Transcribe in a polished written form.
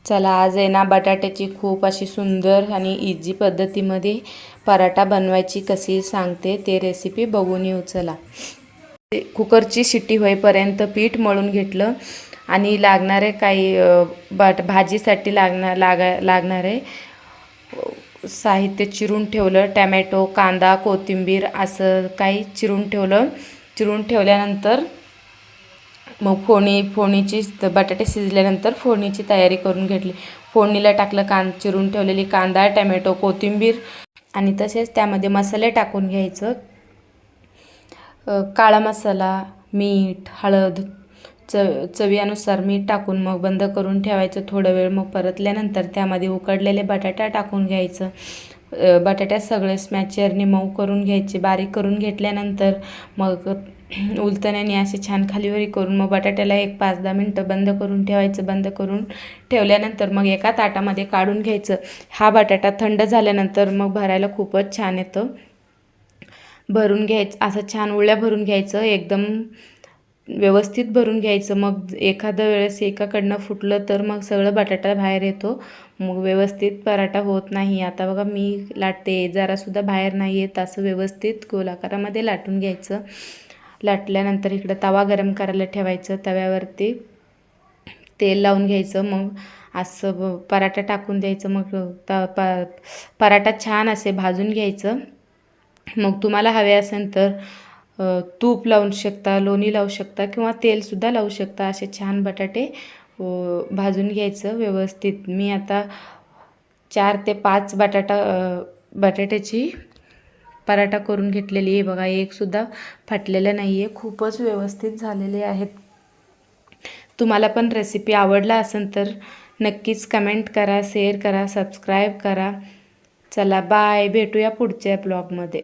चला आज आहे ना बटाट्याची खूप अशी सुंदर आणि इझी पद्धतीमध्ये पराठा बनवायची कशी सांगते ते रेसिपी बघून येऊ. चला, कुकरची शिट्टी होईपर्यंत पीठ मळून घेतलं आणि लागणारे काही भाजीसाठी लागणारे साहित्य चिरून ठेवलं. टॅमॅटो, कांदा, कोथिंबीर असं काही चिरून ठेवलं. चिरून ठेवल्यानंतर मग फोडणीची बटाटे शिजल्यानंतर फोडणीची तयारी करून घेतली. फोडणीला टाकलं चिरून ठेवलेली कांदा, टॅमॅटो, कोथिंबीर आणि तसेच त्यामध्ये मसाले टाकून घ्यायचं. काळा मसाला, मीठ, हळद, चवीनुसार मीठ टाकून मग बंद करून ठेवायचं. थोडा वेळ मग परतल्यानंतर त्यामध्ये उकडलेले बटाटा टाकून घ्यायचं. बटाट्यात सगळे स्मॅचरने मऊ करून घ्यायचे. बारीक करून घेतल्यानंतर मग उलटण्याने असे छान खालीवरी करून मग बटाट्याला 5-10 मिनटं बंद करून ठेवायचं. बंद करून ठेवल्यानंतर मग एका ताटामध्ये काढून घ्यायचं. हा बटाटा थंड झाल्यानंतर मग भरायला खूपच छान येतं. भरून घ्यायचं, असं छान उळ्या भरून घ्यायचं, एकदम व्यवस्थित भरून घ्यायचं. मग एखाद्या वेळेस एकाकडनं फुटलं तर मग सगळं बटाटा बाहेर येतो, मग व्यवस्थित पराठा होत नाही. आता बघा मी लाटते, जरासुद्धा बाहेर नाही येत. असं व्यवस्थित गोलाकारामध्ये लाटून घ्यायचं. लाटल्यानंतर इकडं तवा गरम करायला ठेवायचं. तव्यावरती तेल लावून घ्यायचं. मग असं पराठा टाकून द्यायचं. मग पराठा छान असे भाजून घ्यायचं. मग तुम्हाला हवे असेल तर तूप लावू शकता, लोणी लावू शकता किंवा तेलसुद्धा लावू शकता. असे छान बटाटे भाजून घ्यायचं व्यवस्थित. मी आता 4 ते 5 बटाट्याची पराठा करून घेतलेली आहे. बघा, एकसुद्धा फाटलेलं नाही आहे. खूपच व्यवस्थित झालेले आहेत. तुम्हाला पण रेसिपी आवडला असेल तर नक्कीच कमेंट करा, शेअर करा, सबस्क्राईब करा. चला बाय, भेटूया पुढच्या ब्लॉगमध्ये.